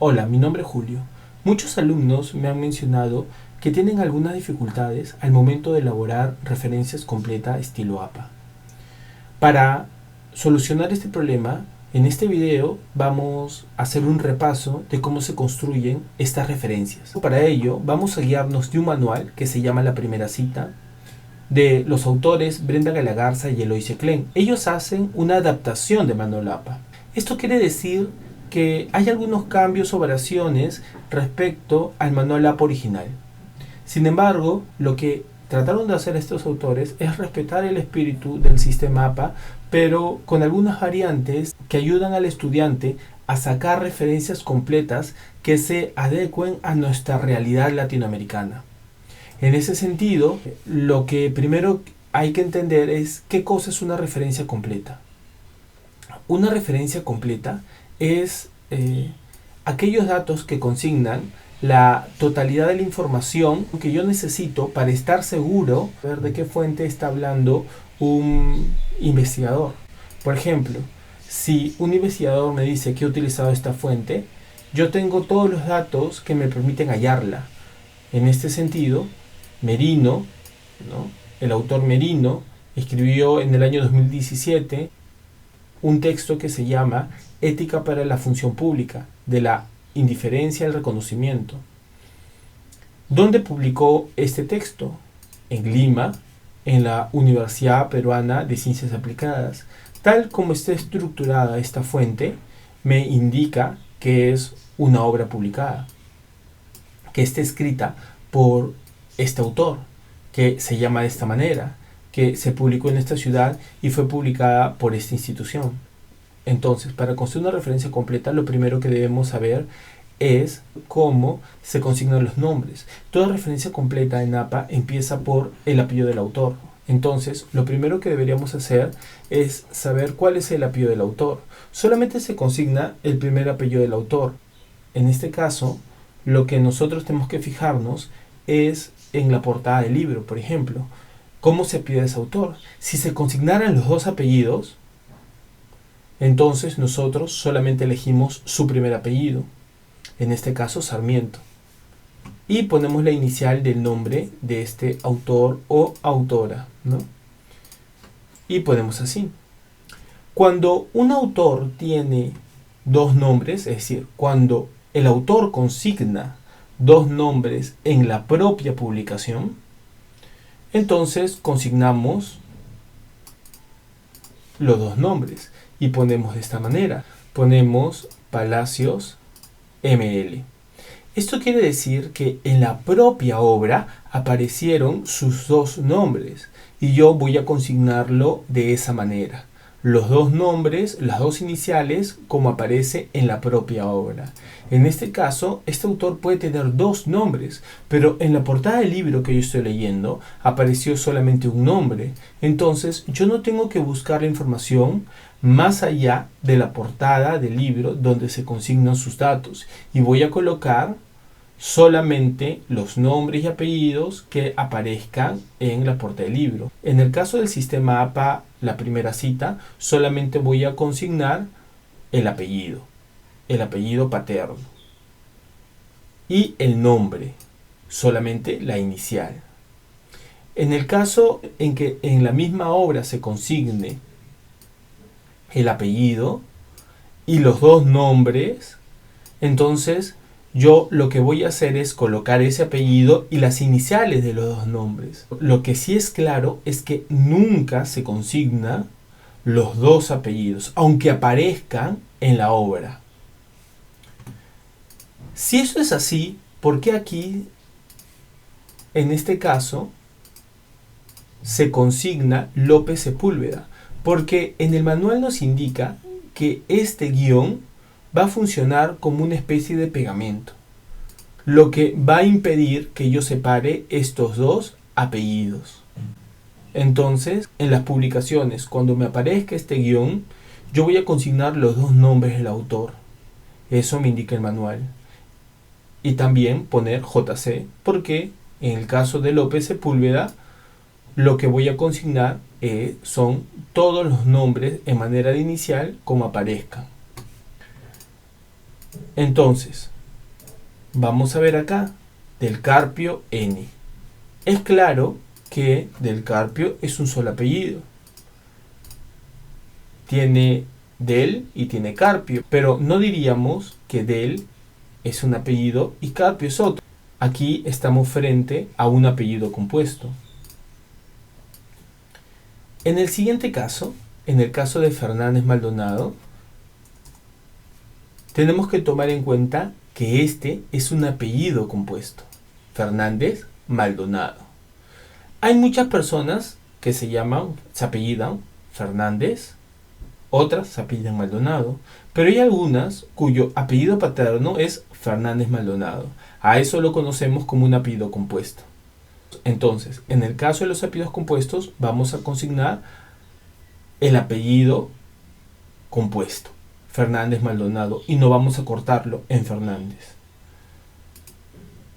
Hola, mi nombre es Julio. Muchos alumnos me han mencionado que tienen algunas dificultades al momento de elaborar referencias completas estilo APA. Para solucionar este problema, en este video vamos a hacer un repaso de cómo se construyen estas referencias. Para ello, vamos a guiarnos de un manual que se llama La Primera Cita, de los autores Brenda Galagarza y Eloise Klein. Ellos hacen una adaptación de manual APA. Esto quiere decir que hay algunos cambios o variaciones respecto al manual APA original. Sin embargo, lo que trataron de hacer estos autores es respetar el espíritu del sistema APA, pero con algunas variantes que ayudan al estudiante a sacar referencias completas que se adecuen a nuestra realidad latinoamericana. En ese sentido, lo que primero hay que entender es qué cosa es una referencia completa. Una referencia completa es aquellos datos que consignan la totalidad de la información que yo necesito para estar seguro de qué fuente está hablando un investigador. Por ejemplo, si un investigador me dice que he utilizado esta fuente, yo tengo todos los datos que me permiten hallarla. En este sentido, Merino, el autor Merino, escribió en el año 2017 un texto que se llama Ética para la función pública, de la indiferencia al reconocimiento. ¿Dónde publicó este texto? En Lima, en la Universidad Peruana de Ciencias Aplicadas. Tal como está estructurada esta fuente, me indica que es una obra publicada, que está escrita por este autor, que se llama de esta manera, que se publicó en esta ciudad y fue publicada por esta institución. Entonces, para construir una referencia completa, lo primero que debemos saber es cómo se consignan los nombres. Toda referencia completa en APA empieza por el apellido del autor. Entonces, lo primero que deberíamos hacer es saber cuál es el apellido del autor. Solamente se consigna el primer apellido del autor. En este caso, lo que nosotros tenemos que fijarnos es en la portada del libro, por ejemplo. ¿Cómo se pide ese autor? Si se consignaran los dos apellidos, entonces nosotros solamente elegimos su primer apellido, en este caso Sarmiento, y ponemos la inicial del nombre de este autor o autora, ¿no? Y ponemos así. Cuando un autor tiene dos nombres, es decir, cuando el autor consigna dos nombres en la propia publicación, entonces consignamos los dos nombres y ponemos de esta manera. Ponemos Palacios ML. Esto quiere decir que en la propia obra aparecieron sus dos nombres y yo voy a consignarlo de esa manera. Los dos nombres, las dos iniciales, como aparece en la propia obra. En este caso, este autor puede tener dos nombres, pero en la portada del libro que yo estoy leyendo apareció solamente un nombre. Entonces, yo no tengo que buscar la información más allá de la portada del libro donde se consignan sus datos y voy a colocar solamente los nombres y apellidos que aparezcan en la portada del libro. En el caso del sistema APA, la primera cita, solamente voy a consignar el apellido paterno, y el nombre, solamente la inicial. En el caso en que en la misma obra se consigne el apellido y los dos nombres, entonces yo lo que voy a hacer es colocar ese apellido y las iniciales de los dos nombres. Lo que sí es claro es que nunca se consigna los dos apellidos, aunque aparezcan en la obra. Si eso es así, ¿por qué aquí, en este caso, se consigna López Sepúlveda? Porque en el manual nos indica que este guión va a funcionar como una especie de pegamento, lo que va a impedir que yo separe estos dos apellidos. Entonces, en las publicaciones, cuando me aparezca este guión, yo voy a consignar los dos nombres del autor. Eso me indica el manual. Y también poner JC, porque en el caso de López Sepúlveda, lo que voy a consignar son todos los nombres en manera de inicial como aparezcan. Entonces, vamos a ver acá, Del Carpio N. Es claro que Del Carpio es un solo apellido. Tiene Del y tiene Carpio, pero no diríamos que Del es un apellido y Carpio es otro. Aquí estamos frente a un apellido compuesto. En el siguiente caso, en el caso de Fernández Maldonado, tenemos que tomar en cuenta que este es un apellido compuesto. Fernández Maldonado. Hay muchas personas que se apellidan Fernández, otras se apellidan Maldonado, pero hay algunas cuyo apellido paterno es Fernández Maldonado. A eso lo conocemos como un apellido compuesto. Entonces, en el caso de los apellidos compuestos, vamos a consignar el apellido compuesto, Fernández Maldonado, y no vamos a cortarlo en Fernández.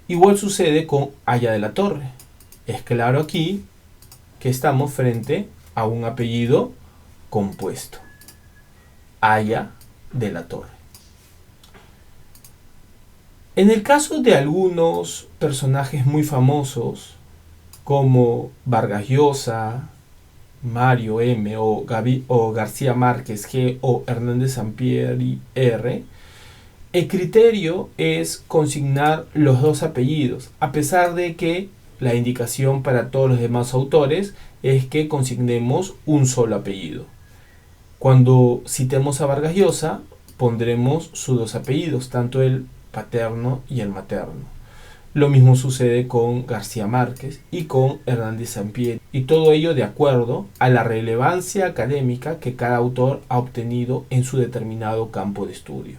Igual sucede con Aya de la Torre. Es claro aquí que estamos frente a un apellido compuesto, Aya de la Torre. En el caso de algunos personajes muy famosos, como Vargas Llosa, Mario M. o García Márquez G. o Hernández Sampieri R., el criterio es consignar los dos apellidos, a pesar de que la indicación para todos los demás autores es que consignemos un solo apellido. Cuando citemos a Vargas Llosa, pondremos sus dos apellidos, tanto el paterno y el materno. Lo mismo sucede con García Márquez y con Hernández Sampieri, y todo ello de acuerdo a la relevancia académica que cada autor ha obtenido en su determinado campo de estudio.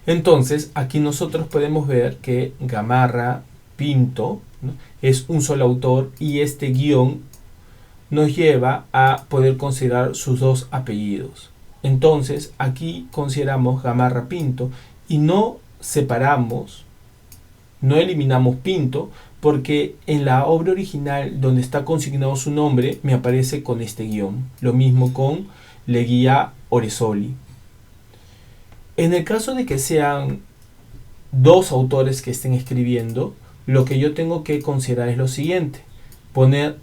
Entonces, aquí nosotros podemos ver que Gamarra Pinto, ¿no?, es un solo autor, y este guión nos lleva a poder considerar sus dos apellidos. Entonces, aquí consideramos Gamarra Pinto y no separamos, no eliminamos Pinto, porque en la obra original donde está consignado su nombre me aparece con este guión. Lo mismo con Leguía Oresoli. En el caso de que sean dos autores que estén escribiendo, lo que yo tengo que considerar es lo siguiente: poner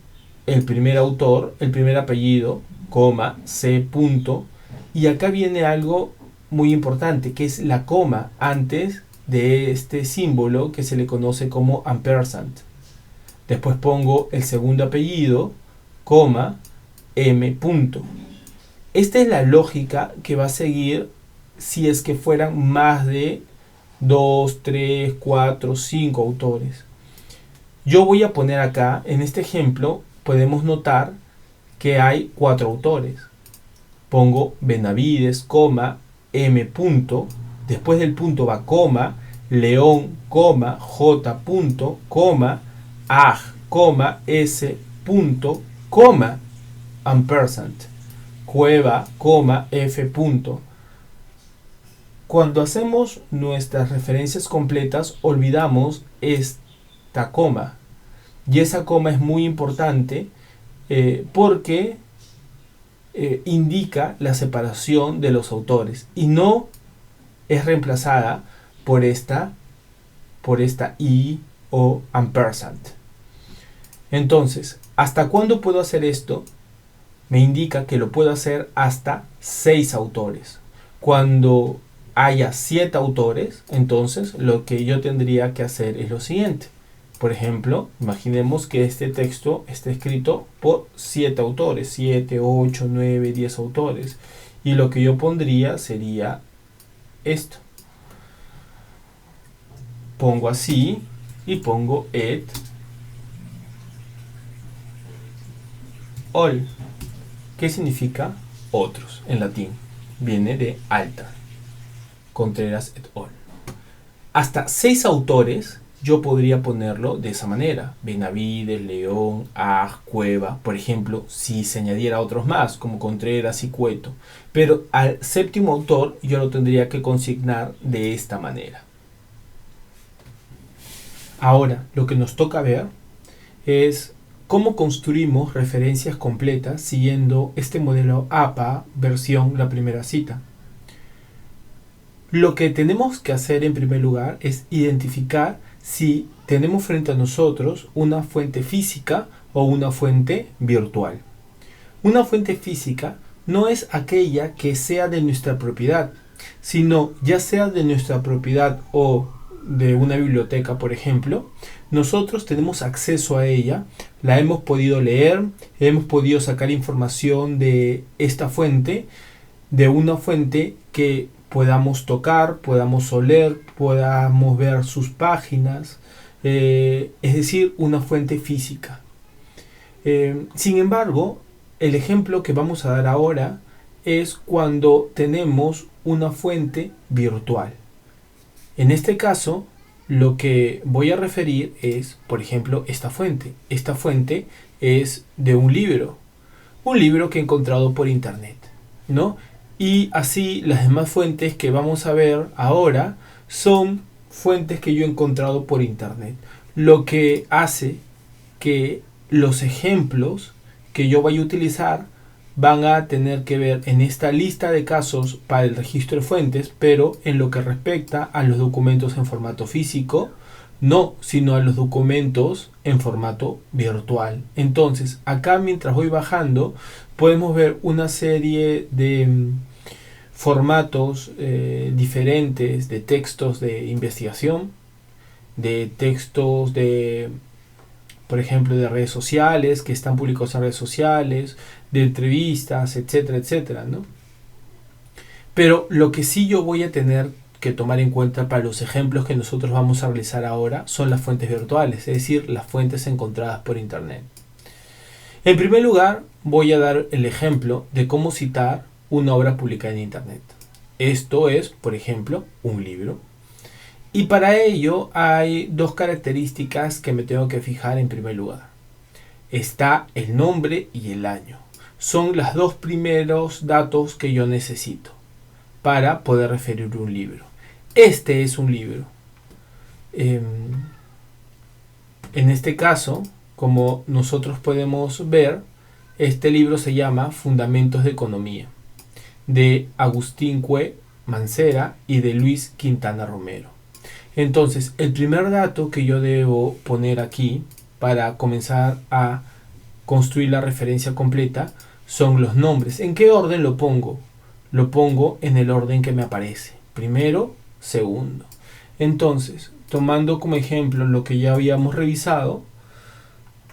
el primer autor, el primer apellido, coma, C punto, y acá viene algo muy importante, que es la coma antes de este símbolo que se le conoce como ampersand. Después pongo el segundo apellido, coma, M punto. Esta es la lógica que va a seguir si es que fueran más de 2, 3, 4, 5 autores. Yo voy a poner acá, en este ejemplo, podemos notar que hay 4 autores. Pongo Benavides, coma, M punto, después del punto va coma, León, coma, J punto, coma, Ag, coma, S punto, coma, ampersand, Cueva, coma, F punto. Cuando hacemos nuestras referencias completas, olvidamos esta coma. Y esa coma es muy importante porque indica la separación de los autores y no es reemplazada por esta I o ampersand. Entonces, ¿hasta cuándo puedo hacer esto? Me indica que lo puedo hacer hasta 6 autores. Cuando haya 7 autores, entonces lo que yo tendría que hacer es lo siguiente. Por ejemplo, imaginemos que este texto está escrito por 7 autores, 7, 8, 9, 10 autores. Y lo que yo pondría sería esto. Pongo así y pongo et al. ¿Qué significa otros en latín? Viene de alter. Contreras et al. Hasta 6 autores yo podría ponerlo de esa manera: Benavides, León, Ag, Cueva, por ejemplo, si se añadiera otros más como Contreras y Cueto. Pero al séptimo autor yo lo tendría que consignar de esta manera. Ahora, lo que nos toca ver es cómo construimos referencias completas siguiendo este modelo APA versión la primera cita. Lo que tenemos que hacer en primer lugar es identificar si tenemos frente a nosotros una fuente física o una fuente virtual. Una fuente física no es aquella que sea de nuestra propiedad, sino ya sea de nuestra propiedad o de una biblioteca, por ejemplo, nosotros tenemos acceso a ella, la hemos podido leer, hemos podido sacar información de esta fuente, de una fuente que podamos tocar, podamos oler, podamos ver sus páginas, es decir, una fuente física. Sin embargo, el ejemplo que vamos a dar ahora es cuando tenemos una fuente virtual. En este caso, lo que voy a referir es, por ejemplo, esta fuente. Esta fuente es de un libro que he encontrado por internet, ¿no? Y así las demás fuentes que vamos a ver ahora son fuentes que yo he encontrado por internet. Lo que hace que los ejemplos que yo vaya a utilizar van a tener que ver en esta lista de casos para el registro de fuentes, pero en lo que respecta a los documentos en formato físico, no, sino a los documentos en formato virtual. Entonces, acá mientras voy bajando, podemos ver una serie de formatos diferentes de textos de investigación, de textos de, por ejemplo, de redes sociales, que están publicados en redes sociales, de entrevistas, etcétera, etcétera, ¿no? Pero lo que sí yo voy a tener que tomar en cuenta para los ejemplos que nosotros vamos a realizar ahora son las fuentes virtuales, es decir, las fuentes encontradas por internet. En primer lugar, voy a dar el ejemplo de cómo citar una obra publicada en internet. Esto es, por ejemplo, un libro. Y para ello hay dos características que me tengo que fijar en primer lugar. Está el nombre y el año. Son los dos primeros datos que yo necesito para poder referir un libro. Este es un libro. En este caso, como nosotros podemos ver, este libro se llama Fundamentos de Economía, de Agustín Cue Mancera y de Luis Quintana Romero. Entonces, el primer dato que yo debo poner aquí para comenzar a construir la referencia completa son los nombres. ¿En qué orden lo pongo? Lo pongo en el orden que me aparece. Primero, segundo. Entonces, tomando como ejemplo lo que ya habíamos revisado,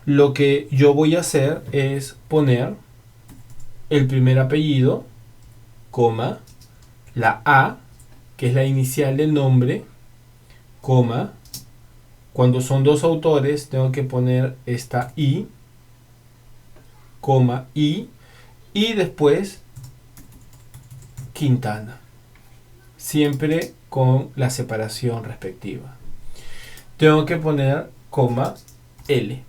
lo que yo voy a hacer es poner el primer apellido, coma, la A, que es la inicial del nombre, coma, cuando son dos autores tengo que poner esta I, coma, y después Quintana, siempre con la separación respectiva. Tengo que poner coma L,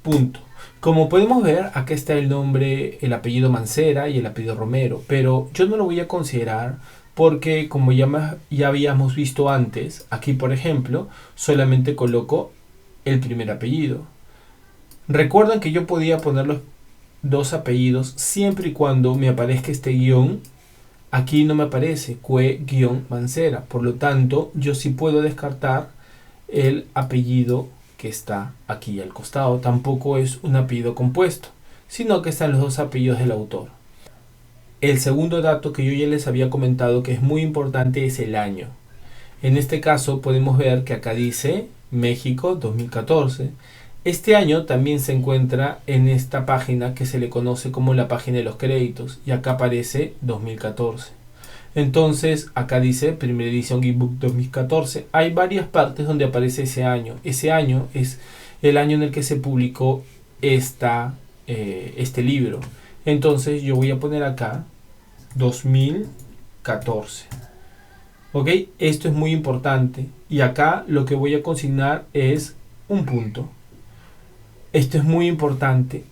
punto. Como podemos ver, acá está el nombre, el apellido Mancera y el apellido Romero, pero yo no lo voy a considerar porque, como ya habíamos visto antes, aquí por ejemplo, solamente coloco el primer apellido. Recuerdan que yo podía poner los dos apellidos siempre y cuando me aparezca este guión. Aquí no me aparece Cue-Mancera, por lo tanto yo sí puedo descartar el apellido que está aquí al costado. Tampoco es un apellido compuesto, sino que están los dos apellidos del autor. El segundo dato que yo ya les había comentado que es muy importante es el año. En este caso podemos ver que acá dice México 2014. Este año también se encuentra en esta página que se le conoce como la página de los créditos y acá aparece 2014. Entonces acá dice primera edición ebook 2014. Hay varias partes donde aparece ese año. Ese año es el año en el que se publicó este libro. Entonces yo voy a poner acá 2014. ¿Ok? Esto es muy importante. Y acá lo que voy a consignar es un punto. Esto es muy importante.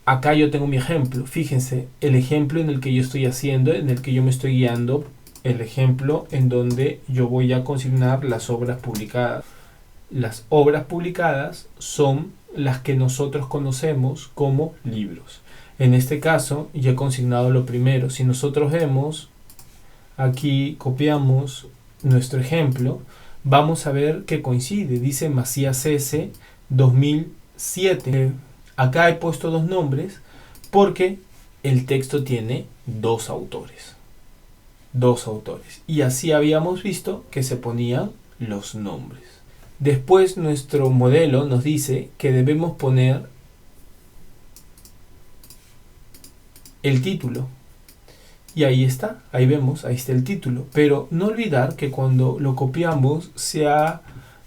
Acá yo tengo mi ejemplo. Fíjense, el ejemplo en el que yo estoy haciendo, en el que yo me estoy guiando, el ejemplo en donde yo voy a consignar las obras publicadas. Las obras publicadas son las que nosotros conocemos como libros. En este caso, yo he consignado lo primero. Si nosotros vemos aquí copiamos nuestro ejemplo, vamos a ver que coincide. Dice Macías S. 2007. Acá he puesto dos nombres porque el texto tiene dos autores. Dos autores. Y así habíamos visto que se ponían los nombres. Después nuestro modelo nos dice que debemos poner el título. Y ahí está, ahí vemos, ahí está el título. Pero no olvidar que cuando lo copiamos se ha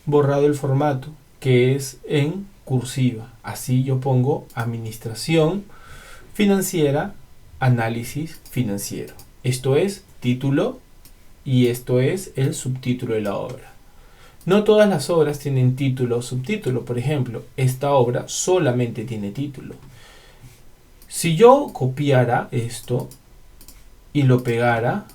borrado el formato, que es en cursiva. Así yo pongo Administración Financiera, Análisis Financiero. Esto es título y esto es el subtítulo de la obra. No todas las obras tienen título o subtítulo. Por ejemplo, esta obra solamente tiene título. Si yo copiara esto y lo pegara,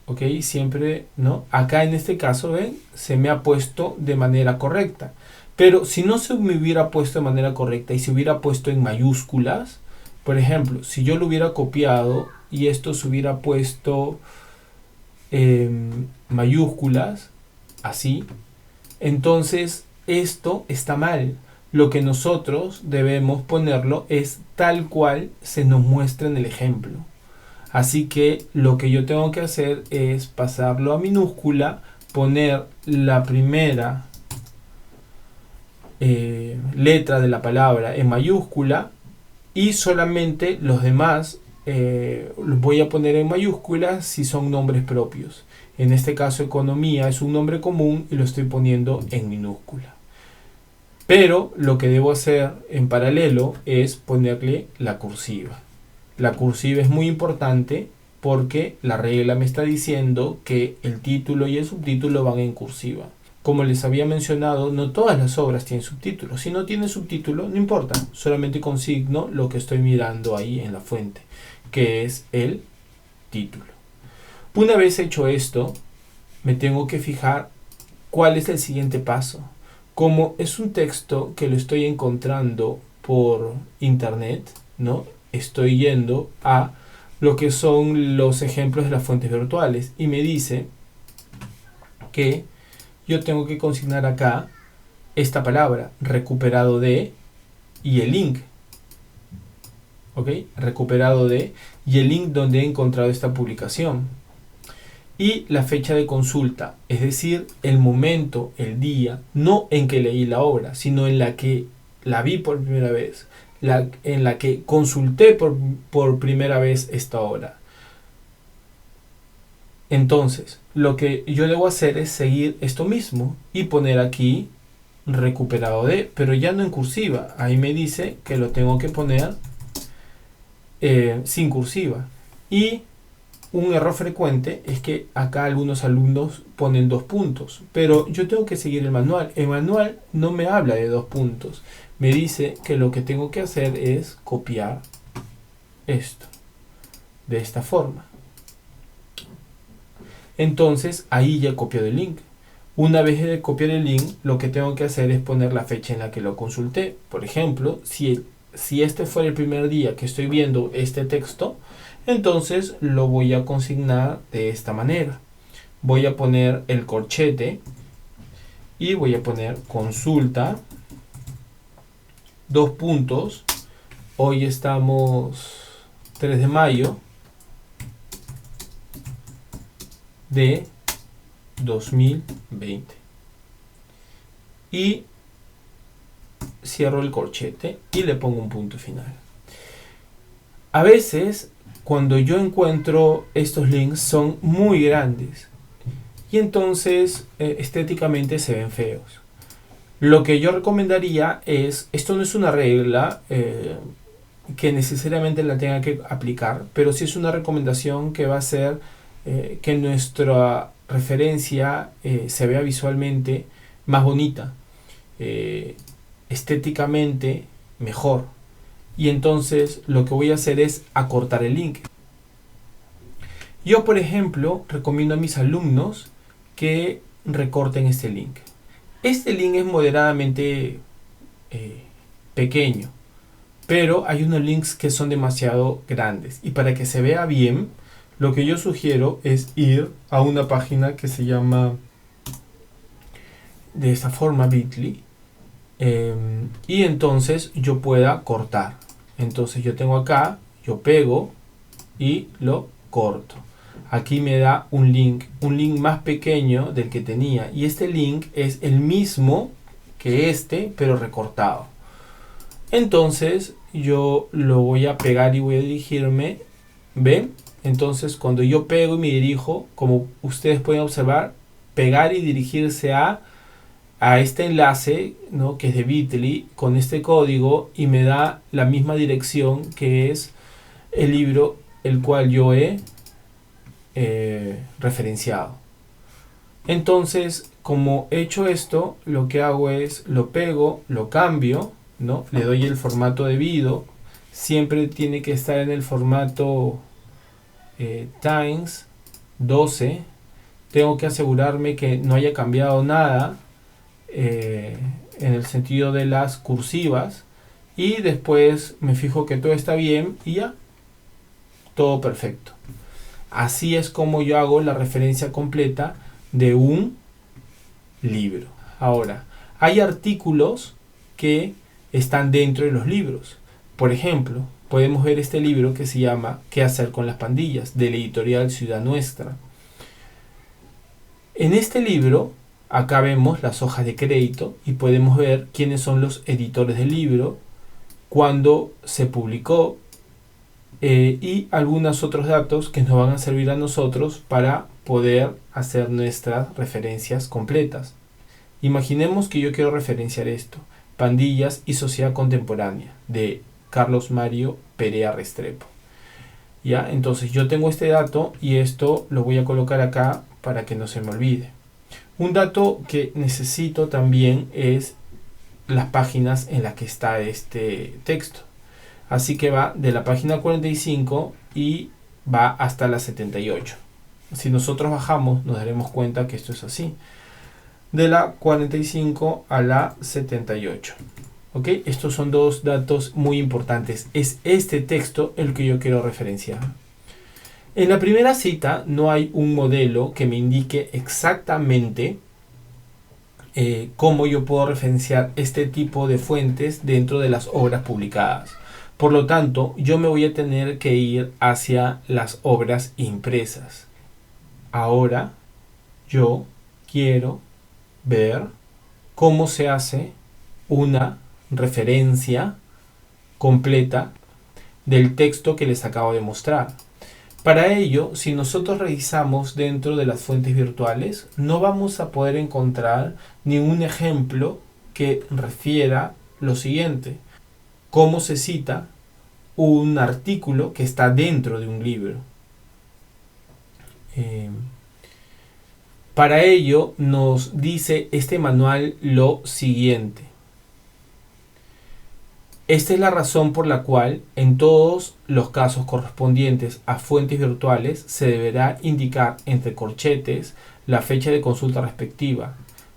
ok, siempre, ¿no? Acá en este caso, ven, se me ha puesto de manera correcta. Pero si no se me hubiera puesto de manera correcta y se hubiera puesto en mayúsculas, por ejemplo, si yo lo hubiera copiado y esto se hubiera puesto en mayúsculas, así, entonces esto está mal. Lo que nosotros debemos ponerlo es tal cual se nos muestra en el ejemplo. Así que lo que yo tengo que hacer es pasarlo a minúscula, poner la primera letra de la palabra en mayúscula y solamente los demás los voy a poner en mayúsculas si son nombres propios. En este caso economía es un nombre común y lo estoy poniendo en minúscula. Pero lo que debo hacer en paralelo es ponerle la cursiva. La cursiva es muy importante porque la regla me está diciendo que el título y el subtítulo van en cursiva. Como les había mencionado, no todas las obras tienen subtítulos. Si no tiene subtítulo, no importa. Solamente consigno lo que estoy mirando ahí en la fuente, que es el título. Una vez hecho esto, me tengo que fijar cuál es el siguiente paso. Como es un texto que lo estoy encontrando por internet, ¿no? Estoy yendo a lo que son los ejemplos de las fuentes virtuales y me dice que yo tengo que consignar acá esta palabra, recuperado de, y el link. ¿Ok? Recuperado de, y el link donde he encontrado esta publicación. Y la fecha de consulta, es decir, el momento, el día, no en que leí la obra, sino en la que la vi por primera vez, en la que consulté por primera vez esta obra. Entonces, lo que yo debo hacer es seguir esto mismo y poner aquí recuperado de, pero ya no en cursiva. Ahí me dice que lo tengo que poner sin cursiva. Y un error frecuente es que acá algunos alumnos ponen 2 puntos, pero yo tengo que seguir el manual. El manual no me habla de 2 puntos. Me dice que lo que tengo que hacer es copiar esto de esta forma. Entonces ahí ya he copiado el link. Una vez de copiar el link, lo que tengo que hacer es poner la fecha en la que lo consulté. Por ejemplo, si este fue el primer día que estoy viendo este texto, entonces lo voy a consignar de esta manera. Voy a poner el corchete y voy a poner consulta, 2 puntos. Hoy estamos 3 de mayo de 2020. Y cierro el corchete y le pongo un punto final. A veces, cuando yo encuentro estos links, son muy grandes y entonces estéticamente se ven feos. Lo que yo recomendaría es, esto no es una regla que necesariamente la tenga que aplicar, pero sí es una recomendación que va a hacer que nuestra referencia se vea visualmente más bonita, estéticamente mejor. Y entonces lo que voy a hacer es acortar el link. Yo, por ejemplo, recomiendo a mis alumnos que recorten este link. Este link es moderadamente pequeño, pero hay unos links que son demasiado grandes. Y para que se vea bien, lo que yo sugiero es ir a una página que se llama de esta forma bit.ly, y entonces yo pueda cortar. Entonces yo tengo acá, yo pego y lo corto. Aquí me da un link más pequeño del que tenía, y este link es el mismo que este, pero recortado. Entonces yo lo voy a pegar y voy a dirigirme, ¿ven? Entonces cuando yo pego y me dirijo, como ustedes pueden observar, pegar y dirigirse a este enlace, ¿no?, que es de bit.ly, con este código, y me da la misma dirección que es el libro el cual yo he referenciado. Entonces, como he hecho esto, lo que hago es lo pego, lo cambio, ¿no? Le doy el formato debido. Siempre tiene que estar en el formato Times 12. Tengo que asegurarme que no haya cambiado nada en el sentido de las cursivas, y después me fijo que todo está bien y ya, todo perfecto. Así es como yo hago la referencia completa de un libro. Ahora, hay artículos que están dentro de los libros. Por ejemplo, podemos ver este libro que se llama ¿Qué hacer con las pandillas?, de la editorial Ciudad Nuestra. En este libro, acá vemos las hojas de crédito y podemos ver quiénes son los editores del libro, cuándo se publicó, y algunos otros datos que nos van a servir a nosotros para poder hacer nuestras referencias completas. Imaginemos que yo quiero referenciar esto: Pandillas y Sociedad Contemporánea, de Carlos Mario Perea Restrepo. ¿Ya? Entonces yo tengo este dato y esto lo voy a colocar acá para que no se me olvide. Un dato que necesito también es las páginas en las que está este texto. Así que va de la página 45 y va hasta la 78. Si nosotros bajamos, nos daremos cuenta que esto es así: de la 45 a la 78. ¿Ok? Estos son dos datos muy importantes. Es este texto el que yo quiero referenciar. En la primera cita no hay un modelo que me indique exactamente cómo yo puedo referenciar este tipo de fuentes dentro de las obras publicadas. Por lo tanto, yo me voy a tener que ir hacia las obras impresas. Ahora yo quiero ver cómo se hace una referencia completa del texto que les acabo de mostrar. Para ello, si nosotros revisamos dentro de las fuentes virtuales, no vamos a poder encontrar ningún ejemplo que refiera lo siguiente: cómo se cita un artículo que está dentro de un libro. Para ello nos dice este manual lo siguiente: esta es la razón por la cual en todos los casos correspondientes a fuentes virtuales se deberá indicar entre corchetes la fecha de consulta respectiva.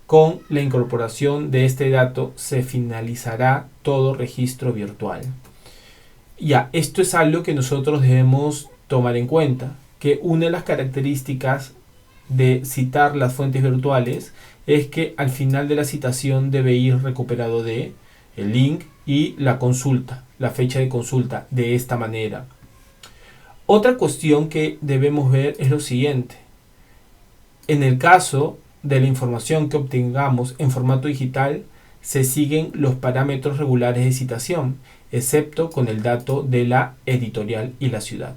Con la incorporación de este dato se finalizará todo registro virtual. Ya, esto es algo que nosotros debemos tomar en cuenta, que una de las características de citar las fuentes virtuales es que al final de la citación debe ir recuperado de el link y la consulta, la fecha de consulta, de esta manera. Otra cuestión que debemos ver es lo siguiente: en el caso de la información que obtengamos en formato digital, se siguen los parámetros regulares de citación, excepto con el dato de la editorial y la ciudad.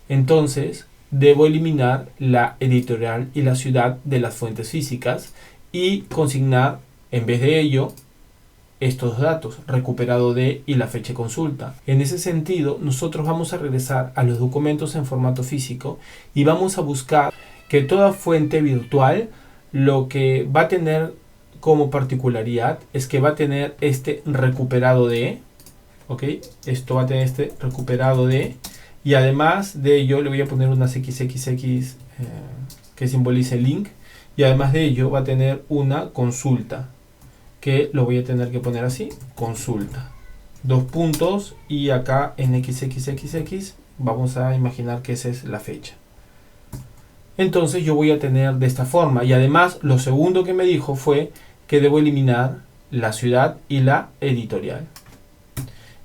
Entonces, debo eliminar la editorial y la ciudad de las fuentes físicas y consignar, en vez de ello, estos datos, recuperado de y la fecha de consulta. En ese sentido, nosotros vamos a regresar a los documentos en formato físico y vamos a buscar que toda fuente virtual lo que va a tener como particularidad es que va a tener este recuperado de, ¿ok? Esto va a tener este recuperado de, y además de ello le voy a poner unas XXX que simbolice el link, y además de ello va a tener una consulta, que lo voy a tener que poner así: consulta, dos puntos, y acá en XXXX vamos a imaginar que esa es la fecha. Entonces yo voy a tener de esta forma. Y además lo segundo que me dijo fue que debo eliminar la ciudad y la editorial.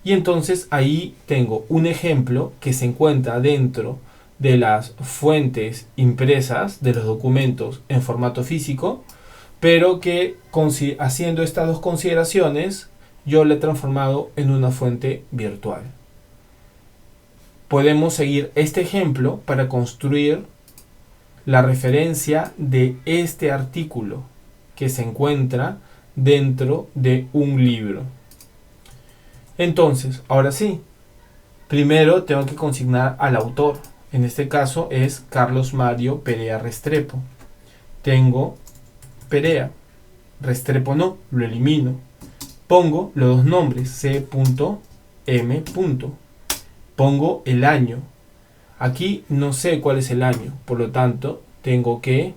Y entonces ahí tengo un ejemplo que se encuentra dentro de las fuentes impresas de los documentos en formato físico, pero que haciendo estas dos consideraciones yo le he transformado en una fuente virtual. Podemos seguir este ejemplo para construir la referencia de este artículo que se encuentra dentro de un libro. Entonces, ahora sí, primero tengo que consignar al autor. En este caso es Carlos Mario Perea Restrepo. Tengo Perea, Restrepo no, lo elimino. Pongo los dos nombres, C.M. Pongo el año. Aquí no sé cuál es el año, por lo tanto tengo que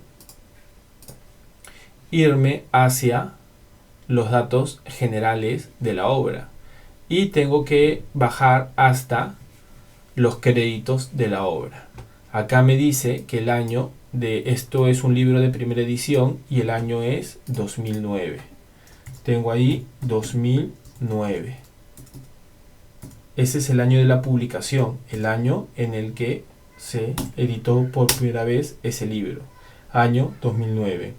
irme hacia los datos generales de la obra y tengo que bajar hasta los créditos de la obra. Acá me dice que el año de esto es un libro de primera edición y el año es 2009. Tengo ahí 2009. Ese es el año de la publicación, el año en el que se editó por primera vez ese libro, año 2009.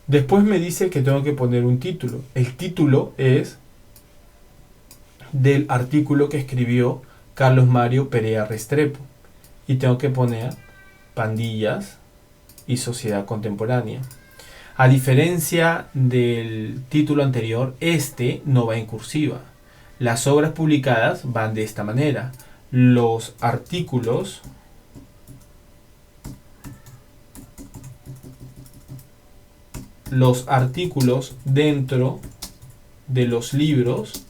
Después me dice que tengo que poner un título. El título es del artículo que escribió Carlos Mario Perea Restrepo y tengo que poner Pandillas y Sociedad Contemporánea. A diferencia del título anterior, este no va en cursiva. Las obras publicadas van de esta manera. Los artículos dentro de los libros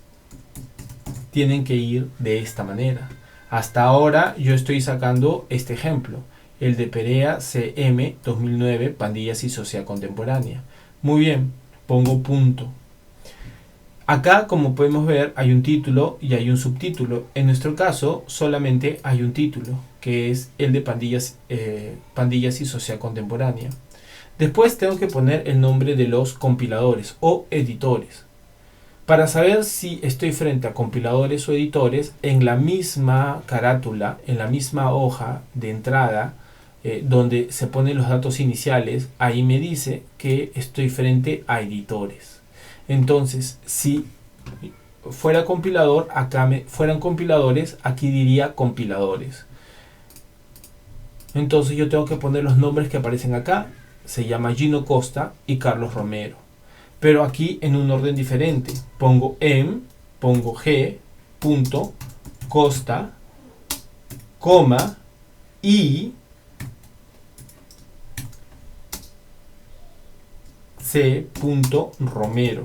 tienen que ir de esta manera. Hasta ahora yo estoy sacando este ejemplo, el de Perea CM 2009, Pandillas y Sociedad Contemporánea. Muy bien, pongo punto. Acá, como podemos ver, hay un título y hay un subtítulo. En nuestro caso, solamente hay un título, que es el de Pandillas y Sociedad Contemporánea. Después tengo que poner el nombre de los compiladores o editores. Para saber si estoy frente a compiladores o editores, en la misma carátula, en la misma hoja de entrada, donde se ponen los datos iniciales, ahí me dice que estoy frente a editores. Entonces, si fuera compilador, fueran compiladores, aquí diría compiladores. Entonces yo tengo que poner los nombres que aparecen acá. Se llama Gino Costa y Carlos Romero. Pero aquí en un orden diferente. Pongo pongo G, punto, Costa, coma, y C. Romero.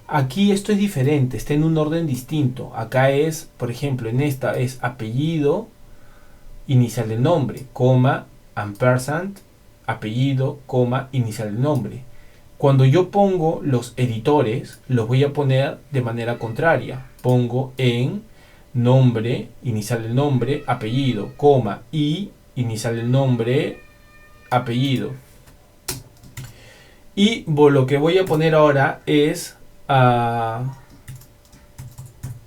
Aquí esto es diferente, está en un orden distinto. Acá es, por ejemplo, en esta es apellido, inicial del nombre, coma, ampersand, apellido, coma, inicial del nombre. Cuando yo pongo los editores, los voy a poner de manera contraria. Pongo en nombre, inicial del nombre, apellido, coma, y inicial del nombre, apellido. Y lo que voy a poner ahora es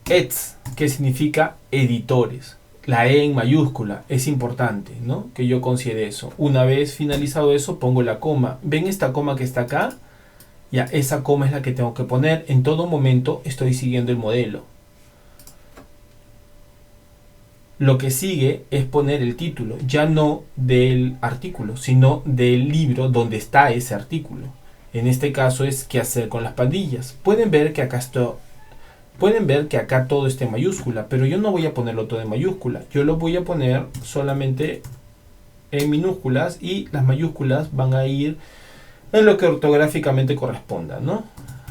eds, que significa editores. La E en mayúscula, es importante, ¿no? Que yo considere eso. Una vez finalizado eso, pongo la coma. ¿Ven esta coma que está acá? Ya, esa coma es la que tengo que poner. En todo momento estoy siguiendo el modelo. Lo que sigue es poner el título, ya no del artículo, sino del libro donde está ese artículo. En este caso es qué hacer con las pandillas. Pueden ver que acá todo está en mayúscula, pero yo no voy a ponerlo todo en mayúscula. Yo lo voy a poner solamente en minúsculas y las mayúsculas van a ir en lo que ortográficamente corresponda, ¿no?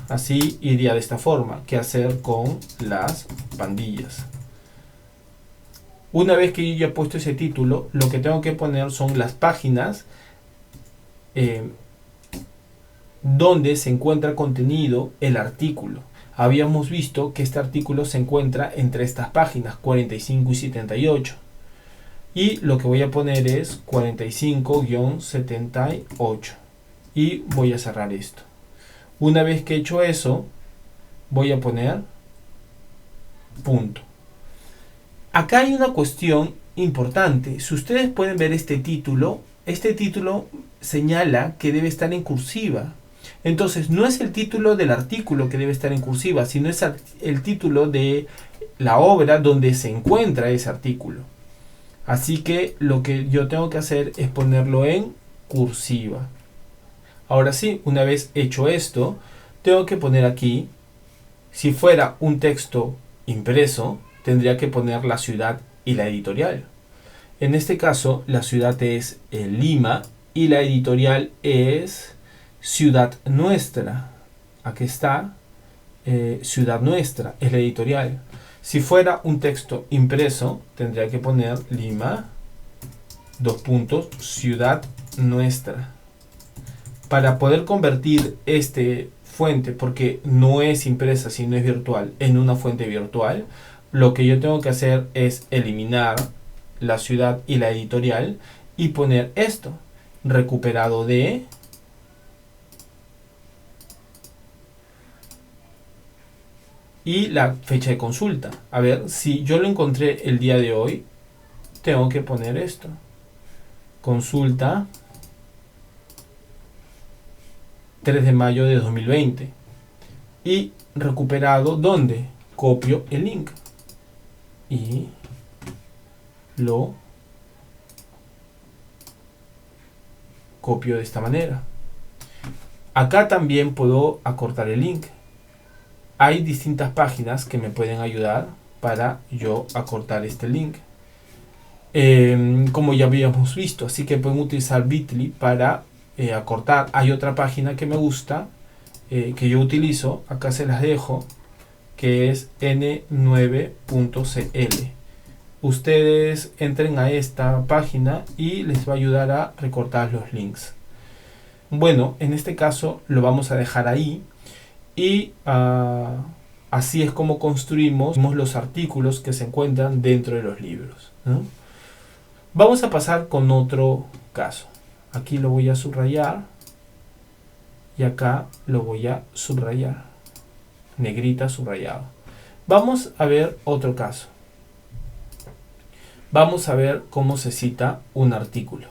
Así iría de esta forma. ¿Qué hacer con las pandillas? Una vez que yo ya he puesto ese título, lo que tengo que poner son las páginas donde se encuentra contenido el artículo. Habíamos visto que este artículo se encuentra entre estas páginas 45 y 78. y lo que voy a poner es 45-78 y voy a cerrar esto. Una vez que he hecho eso, voy a poner punto. Acá hay una cuestión importante. Si ustedes pueden ver este título señala que debe estar en cursiva. Entonces, no es el título del artículo que debe estar en cursiva, sino es el título de la obra donde se encuentra ese artículo. Así que lo que yo tengo que hacer es ponerlo en cursiva. Ahora sí, una vez hecho esto, tengo que poner aquí, si fuera un texto impreso, tendría que poner la ciudad y la editorial. En este caso, la ciudad es Lima y la editorial es Ciudad Nuestra. Aquí está, Ciudad Nuestra es la editorial. Si fuera un texto impreso, tendría que poner Lima, Ciudad Nuestra. Para poder convertir este fuente, porque no es impresa sino es virtual, en una fuente virtual, lo que yo tengo que hacer es eliminar la ciudad y la editorial y poner esto, recuperado de y la fecha de consulta. A ver, si yo lo encontré el día de hoy, tengo que poner esto, consulta 3 de mayo de 2020 y recuperado, ¿dónde? Copio el link y lo copio de esta manera. Acá también puedo acortar el link. Hay distintas páginas que me pueden ayudar para yo acortar este link, como ya habíamos visto, así que pueden utilizar Bitly para acortar. Hay otra página que me gusta, que yo utilizo, acá se las dejo, que es n9.cl. Ustedes entren a esta página y les va a ayudar a recortar los links. Bueno, en este caso lo vamos a dejar ahí y así es como construimos los artículos que se encuentran dentro de los libros, ¿no? Vamos a pasar con otro caso. Aquí lo voy a subrayar y acá lo voy a subrayar, negrita subrayado. Vamos a ver otro caso. Vamos a ver cómo se cita un artículo.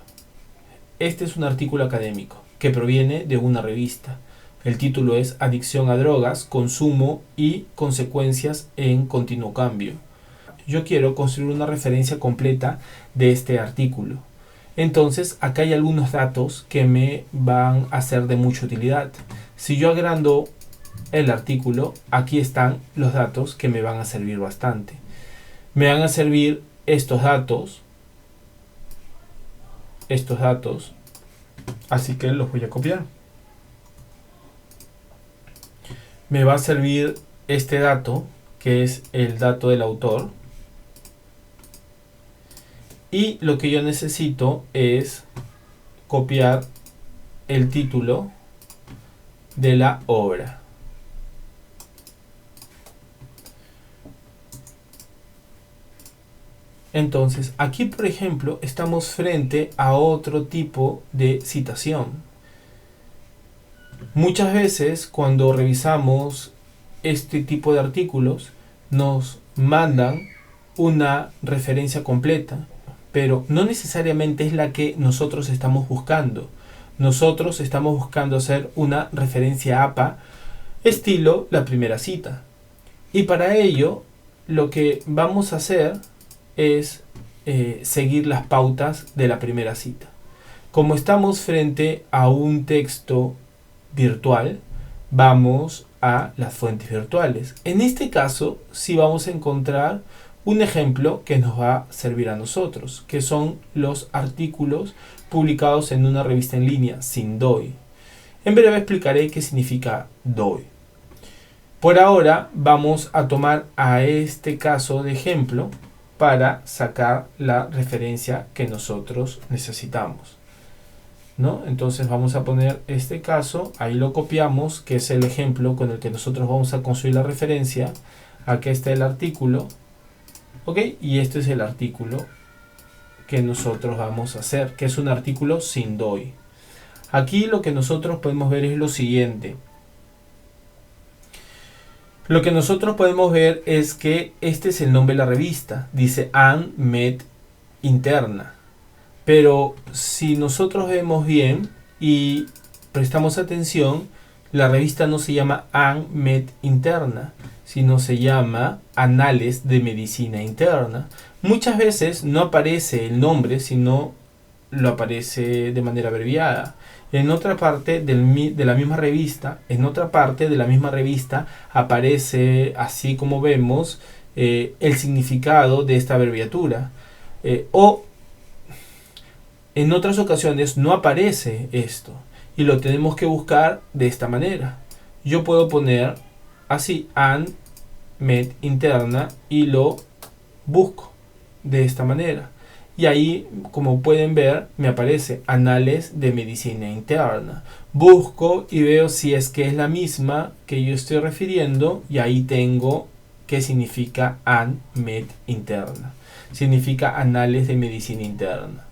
Este es un artículo académico que proviene de una revista. El título es Adicción a drogas, consumo y consecuencias en continuo cambio. Yo quiero construir una referencia completa de este artículo. Entonces, acá hay algunos datos que me van a ser de mucha utilidad. Si yo agrando el artículo, aquí están los datos que me van a servir bastante. Me van a servir estos datos, así que los voy a copiar. Me va a servir este dato, que es el dato del autor. Y lo que yo necesito es copiar el título de la obra. Entonces, aquí por ejemplo, estamos frente a otro tipo de citación. Muchas veces cuando revisamos este tipo de artículos, nos mandan una referencia completa, pero no necesariamente es la que nosotros estamos buscando. Nosotros estamos buscando hacer una referencia APA estilo la primera cita. Y para ello, lo que vamos a hacer es seguir las pautas de la primera cita. Como estamos frente a un texto virtual, vamos a las fuentes virtuales. En este caso, sí vamos a encontrar un ejemplo que nos va a servir a nosotros, que son los artículos publicados en una revista en línea sin DOI. En breve explicaré qué significa DOI. Por ahora vamos a tomar a este caso de ejemplo para sacar la referencia que nosotros necesitamos, ¿no? Entonces vamos a poner este caso, ahí lo copiamos, que es el ejemplo con el que nosotros vamos a construir la referencia. Aquí está el artículo, ¿ok? Y este es el artículo que nosotros vamos a hacer, que es un artículo sin DOI. Aquí lo que nosotros podemos ver es lo siguiente. Lo que nosotros podemos ver es que este es el nombre de la revista. Dice Ann Met Interna. Pero si nosotros vemos bien y prestamos atención, la revista no se llama Ann Met Interna, sino se llama Anales de Medicina Interna. Muchas veces no aparece el nombre, sino lo aparece de manera abreviada. En otra parte de la misma revista, aparece, así como vemos, el significado de esta abreviatura. O en otras ocasiones no aparece esto y lo tenemos que buscar de esta manera. Yo puedo poner así Ann Met Interna y lo busco de esta manera. Y ahí, como pueden ver, me aparece Anales de Medicina Interna. Busco y veo si es que es la misma que yo estoy refiriendo y ahí tengo qué significa Ann Met Interna. Significa Anales de Medicina Interna.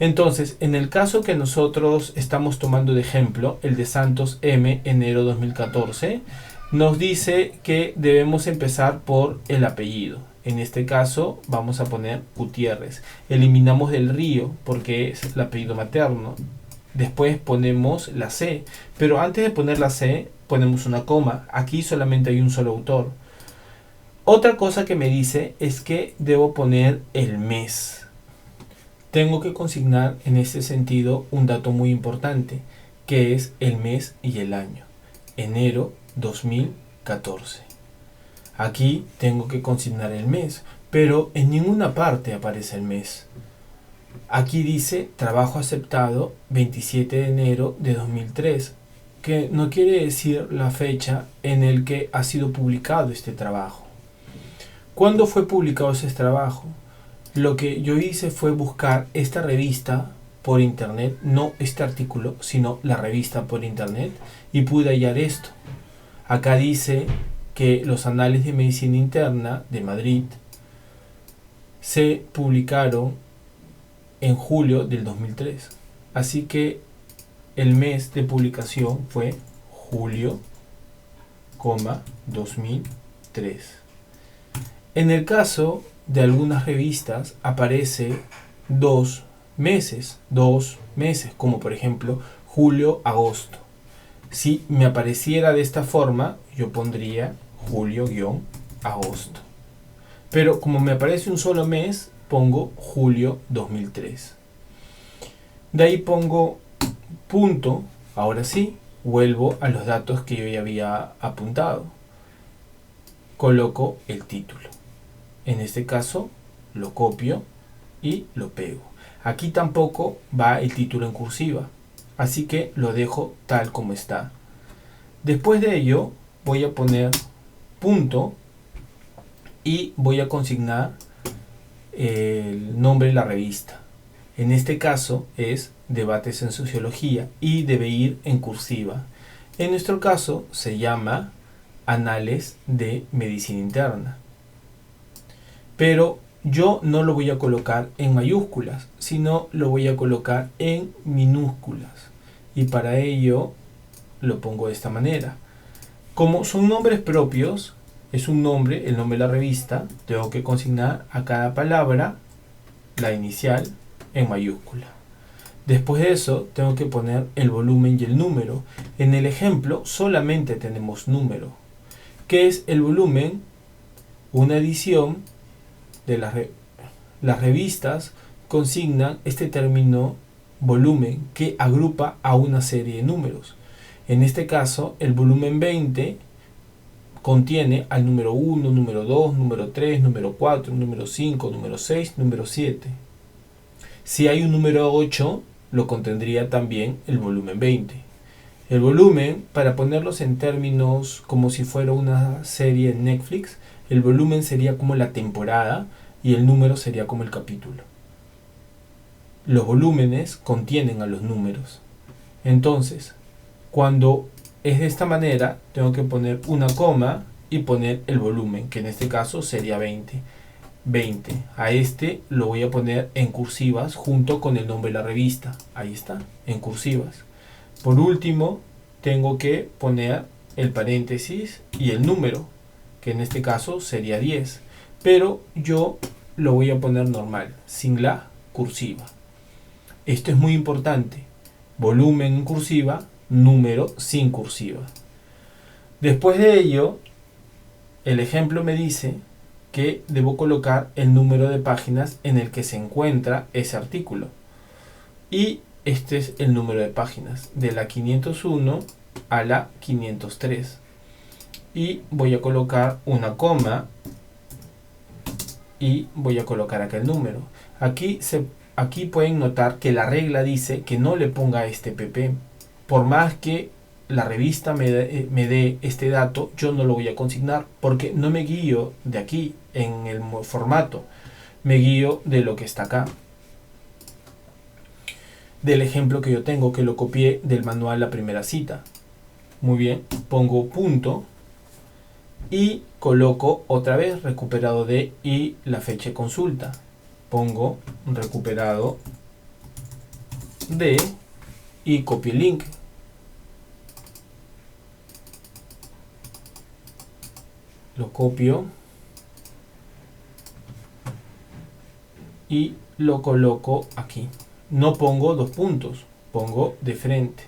Entonces, en el caso que nosotros estamos tomando de ejemplo, el de Santos M, enero 2014, nos dice que debemos empezar por el apellido. En este caso vamos a poner Gutiérrez. Eliminamos del Río porque es el apellido materno. Después ponemos la C, pero antes de poner la C ponemos una coma. Aquí solamente hay un solo autor. Otra cosa que me dice es que debo poner el mes. Tengo que consignar en este sentido un dato muy importante, que es el mes y el año. Enero 2014. Aquí tengo que consignar el mes, pero en ninguna parte aparece el mes. Aquí dice trabajo aceptado 27 de enero de 2003, que no quiere decir la fecha en el que ha sido publicado este trabajo. ¿Cuándo fue publicado ese trabajo? Lo que yo hice fue buscar esta revista por internet, no este artículo, sino la revista por internet, y pude hallar esto. Acá dice que los Anales de Medicina Interna de Madrid se publicaron en julio del 2003. Así que el mes de publicación fue julio, 2003. En el caso de algunas revistas aparece dos meses, como por ejemplo julio-agosto. Si me apareciera de esta forma, yo pondría julio-agosto. Pero como me aparece un solo mes, pongo julio 2003. De ahí pongo punto. Ahora sí, vuelvo a los datos que yo ya había apuntado. Coloco el título. En este caso, lo copio y lo pego. Aquí tampoco va el título en cursiva, así que lo dejo tal como está. Después de ello, voy a poner punto y voy a consignar el nombre de la revista. En este caso es Debates en Sociología y debe ir en cursiva. En nuestro caso se llama Anales de Medicina Interna. Pero yo no lo voy a colocar en mayúsculas, sino lo voy a colocar en minúsculas. Y para ello lo pongo de esta manera. Como son nombres propios, es un nombre, el nombre de la revista, tengo que consignar a cada palabra la inicial en mayúscula. Después de eso tengo que poner el volumen y el número. En el ejemplo solamente tenemos número. ¿Qué es el volumen? Una edición de las revistas consignan este término volumen que agrupa a una serie de números. En este caso, el volumen 20 contiene al número 1, número 2, número 3, número 4, número 5, número 6, número 7. Si hay un número 8, lo contendría también el volumen 20. El volumen, para ponerlos en términos como si fuera una serie en Netflix, el volumen sería como la temporada y el número sería como el capítulo. Los volúmenes contienen a los números. Entonces, cuando es de esta manera, tengo que poner una coma y poner el volumen, que en este caso sería 20. 20. A este lo voy a poner en cursivas junto con el nombre de la revista. Ahí está, en cursivas. Por último, tengo que poner el paréntesis y el número, que en este caso sería 10. Pero yo lo voy a poner normal, sin la cursiva. Esto es muy importante. Volumen en cursiva, número sin cursiva. Después de ello, el ejemplo me dice que debo colocar el número de páginas en el que se encuentra ese artículo. Y este es el número de páginas, de la 501 a la 503. Y voy a colocar una coma y voy a colocar acá el número. Aquí pueden notar que la regla dice que no le ponga este pp. Por más que la revista me dé este dato, yo no lo voy a consignar porque no me guío de aquí en el formato, me guío de lo que está acá, del ejemplo que yo tengo, que lo copié del manual La Primera Cita. Muy bien, pongo punto y coloco otra vez recuperado de y la fecha de consulta. Pongo recuperado de y copio el link. Lo copio y lo coloco aquí. No pongo dos puntos, pongo de frente.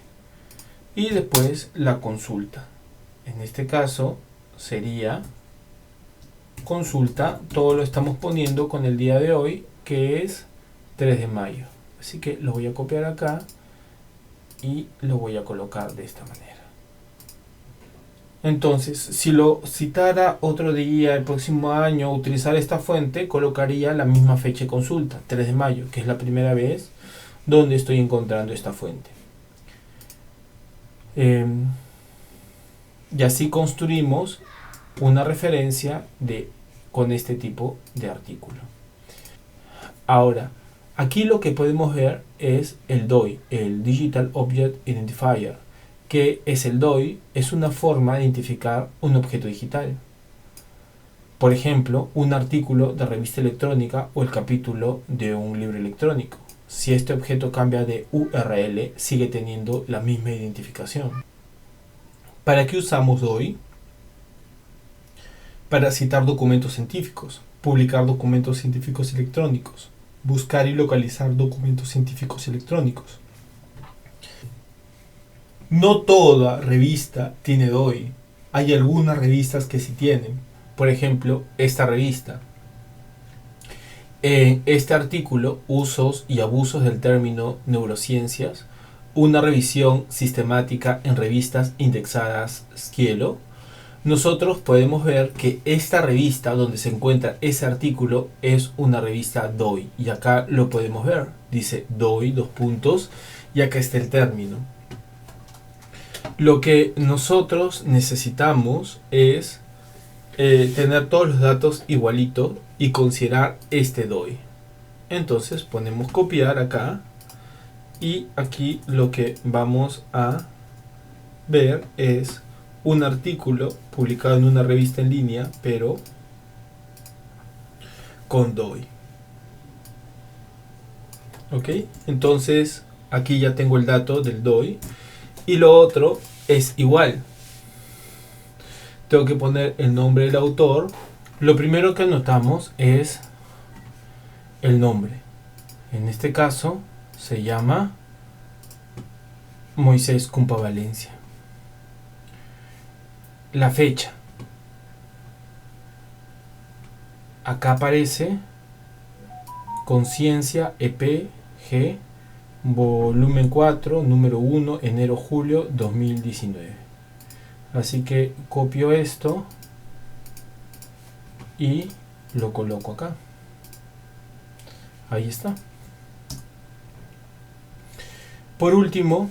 Y después la consulta. En este caso sería consulta, todo lo estamos poniendo con el día de hoy, que es 3 de mayo. Así que lo voy a copiar acá y lo voy a colocar de esta manera. Entonces, si lo citara otro día, el próximo año, utilizar esta fuente, colocaría la misma fecha de consulta, 3 de mayo, que es la primera vez donde estoy encontrando esta fuente. Y así construimos una referencia con este tipo de artículo. Ahora, aquí lo que podemos ver es el DOI, el Digital Object Identifier. ¿Qué es el DOI? Es una forma de identificar un objeto digital. Por ejemplo, un artículo de revista electrónica o el capítulo de un libro electrónico. Si este objeto cambia de URL, sigue teniendo la misma identificación. ¿Para qué usamos DOI? Para citar documentos científicos, publicar documentos científicos electrónicos, buscar y localizar documentos científicos electrónicos. No toda revista tiene DOI. Hay algunas revistas que sí tienen. Por ejemplo, esta revista. En este artículo, Usos y abusos del término neurociencias, una revisión sistemática en revistas indexadas Scielo, nosotros podemos ver que esta revista donde se encuentra ese artículo es una revista DOI. Y acá lo podemos ver. Dice DOI, dos puntos, y acá está el término. Lo que nosotros necesitamos es tener todos los datos igualitos y considerar este DOI. Entonces ponemos copiar acá y aquí lo que vamos a ver es un artículo publicado en una revista en línea, pero con DOI. Ok, entonces aquí ya tengo el dato del DOI y lo otro es igual. Tengo que poner el nombre del autor. Lo primero que anotamos es el nombre. En este caso se llama Moisés Cumpa Valencia. La fecha. Acá aparece Conciencia EPG, volumen 4, número 1, enero-julio 2019. Así que copio esto y lo coloco acá. Ahí está. Por último,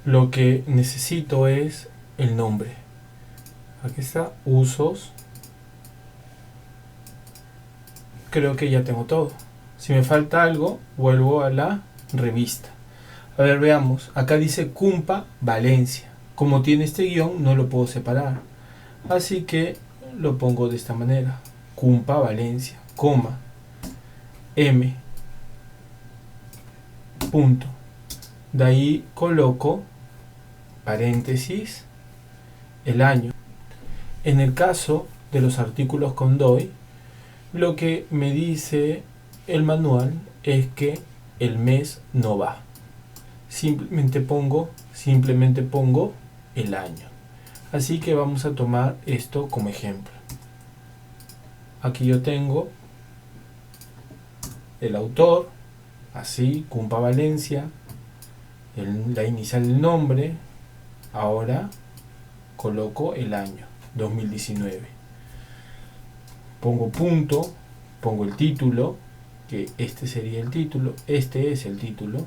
lo que necesito es el nombre. Aquí está, usos. Creo que ya tengo todo. Si me falta algo, vuelvo a la revista. A ver, veamos. Acá dice Cumpa Valencia. Como tiene este guión, no lo puedo separar. Así que lo pongo de esta manera. Cumpa Valencia. coma, M, punto. De ahí coloco paréntesis, el año. En el caso de los artículos con DOI, lo que me dice el manual es que el mes no va. Simplemente pongo el año. Así que vamos a tomar esto como ejemplo. Aquí yo tengo el autor, así, Cumpa Valencia, la inicial del nombre. Ahora coloco el año 2019. Pongo punto, pongo el título, que este sería el título, este es el título.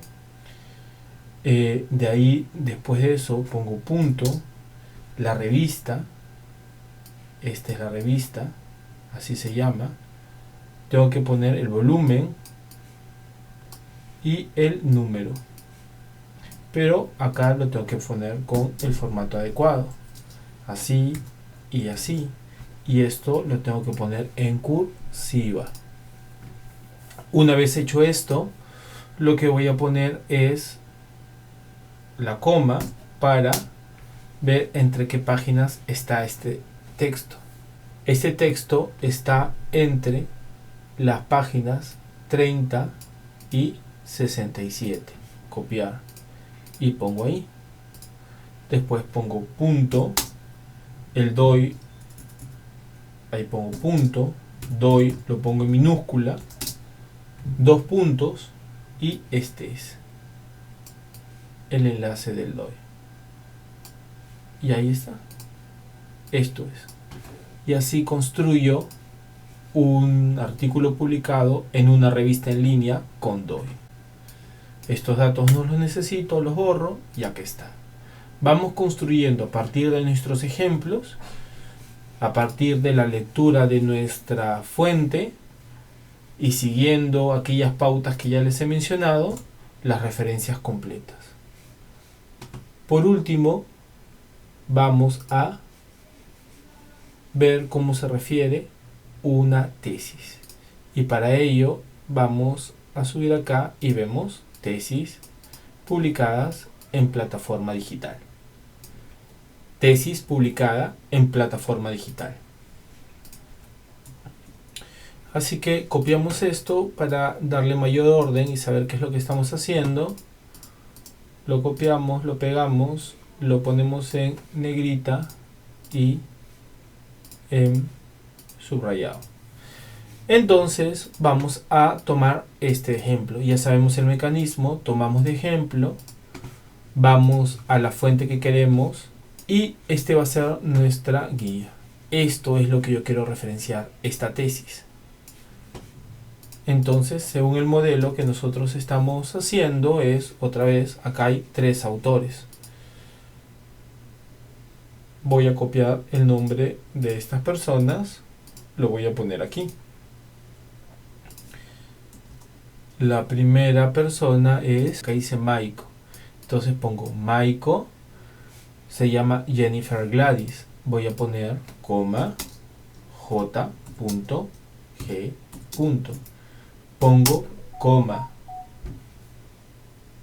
De ahí, después de eso, pongo punto, la revista, esta es la revista, así se llama. Tengo que poner el volumen y el número, pero acá lo tengo que poner con el formato adecuado, así y así, y esto lo tengo que poner en cursiva. Una vez hecho esto, lo que voy a poner es la coma para ver entre qué páginas está este texto. Este texto está entre las páginas 30 y 67. Copiar y pongo ahí. Después pongo punto, el DOI, ahí pongo punto, DOI lo pongo en minúscula, 2 puntos, y este es el enlace del DOI. Y ahí está. Esto es. Y así construyo un artículo publicado en una revista en línea con DOI. Estos datos no los necesito, los borro y aquí está. Vamos construyendo a partir de nuestros ejemplos, a partir de la lectura de nuestra fuente y siguiendo aquellas pautas que ya les he mencionado, las referencias completas. Por último, vamos a ver cómo se refiere una tesis. Y para ello vamos a subir acá y vemos tesis publicadas en plataforma digital. Tesis publicada en plataforma digital. Así que copiamos esto para darle mayor orden y saber qué es lo que estamos haciendo. Lo copiamos, lo pegamos, lo ponemos en negrita y en subrayado. Entonces vamos a tomar este ejemplo. Ya sabemos el mecanismo, tomamos de ejemplo, vamos a la fuente que queremos y este va a ser nuestra guía. Esto es lo que yo quiero referenciar, esta tesis. Entonces, según el modelo que nosotros estamos haciendo, es otra vez, acá hay 3 autores. Voy a copiar el nombre de estas personas, lo voy a poner aquí. La primera persona es, acá dice Maiko. Entonces pongo Maiko, se llama Jennifer Gladys. Voy a poner coma j.g. Pongo coma.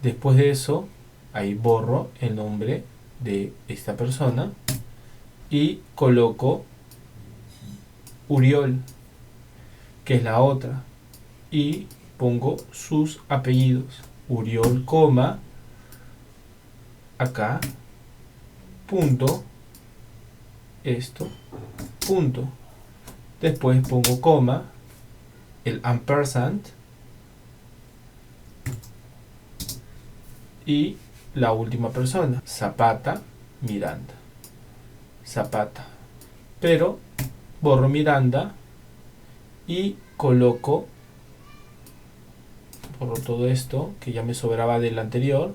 Después de eso, ahí borro el nombre de esta persona y coloco Uriol, que es la otra, y pongo sus apellidos. Uriol, coma, acá, punto, esto, punto. Después pongo coma, el ampersand y la última persona, Zapata Miranda. Zapata. Pero borro Miranda y coloco, borro todo esto que ya me sobraba del anterior,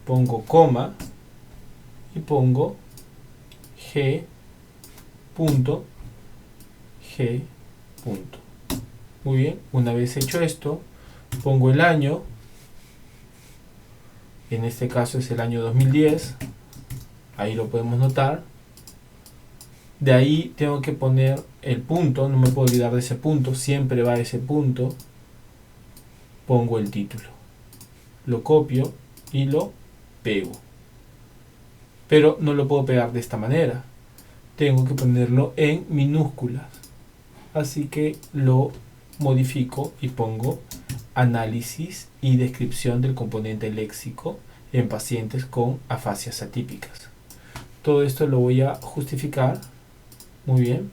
pongo coma y pongo G punto. Muy bien, una vez hecho esto, pongo el año, en este caso es el año 2010, ahí lo podemos notar, De ahí tengo que poner el punto, no me puedo olvidar de ese punto, siempre va ese punto. Pongo el título, lo copio y lo pego. Pero no lo puedo pegar de esta manera, tengo que ponerlo en minúsculas. Así que lo modifico y pongo análisis y descripción del componente léxico en pacientes con afasias atípicas. Todo esto lo voy a justificar. Muy bien.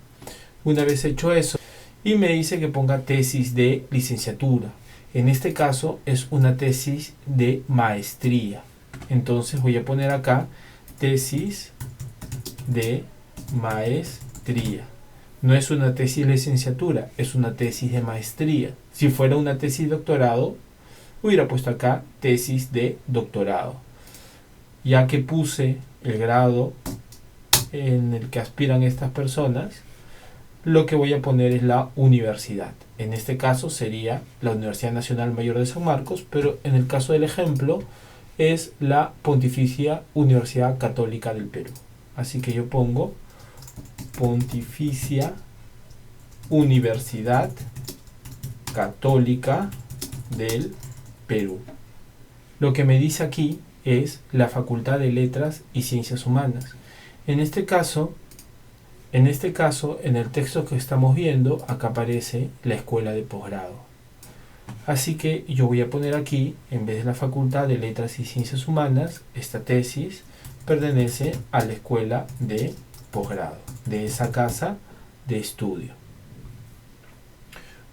Una vez hecho eso, y me dice que ponga tesis de licenciatura. En este caso es una tesis de maestría. Entonces voy a poner acá tesis de maestría. No es una tesis de licenciatura, es una tesis de maestría. Si fuera una tesis de doctorado, hubiera puesto acá tesis de doctorado. Ya que puse el grado en el que aspiran estas personas, lo que voy a poner es la universidad. En este caso sería la Universidad Nacional Mayor de San Marcos, pero en el caso del ejemplo es la Pontificia Universidad Católica del Perú. Así que yo pongo Pontificia Universidad Católica del Perú. Lo que me dice aquí es la Facultad de Letras y Ciencias Humanas. En este caso, en el texto que estamos viendo, acá aparece la escuela de posgrado. Así que yo voy a poner aquí, en vez de la Facultad de Letras y Ciencias Humanas, esta tesis pertenece a la escuela de posgrado, de esa casa de estudio.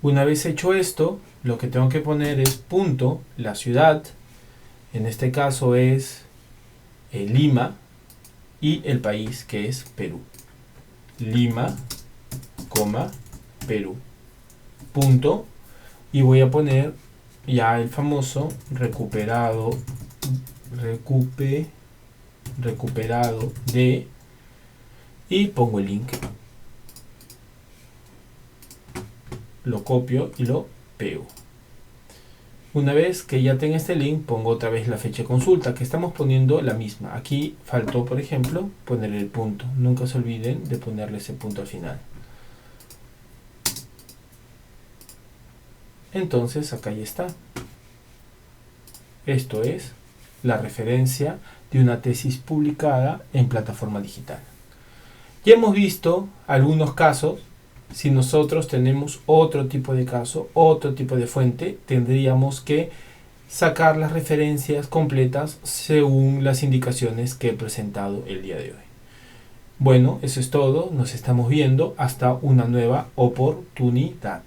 Una vez hecho esto, lo que tengo que poner es punto, la ciudad, en este caso es Lima, y el país, que es Perú. Lima, Perú. Punto. Y voy a poner ya el famoso recuperado de, y pongo el link. Lo copio y lo pego. Una vez que ya tenga este link, pongo otra vez la fecha de consulta, que estamos poniendo la misma. Aquí faltó, por ejemplo, poner el punto. Nunca se olviden de ponerle ese punto al final. Entonces, acá ya está. Esto es la referencia de una tesis publicada en plataforma digital. Ya hemos visto algunos casos. Si nosotros tenemos otro tipo de caso, otro tipo de fuente, tendríamos que sacar las referencias completas según las indicaciones que he presentado el día de hoy. Bueno, eso es todo. Nos estamos viendo hasta una nueva oportunidad.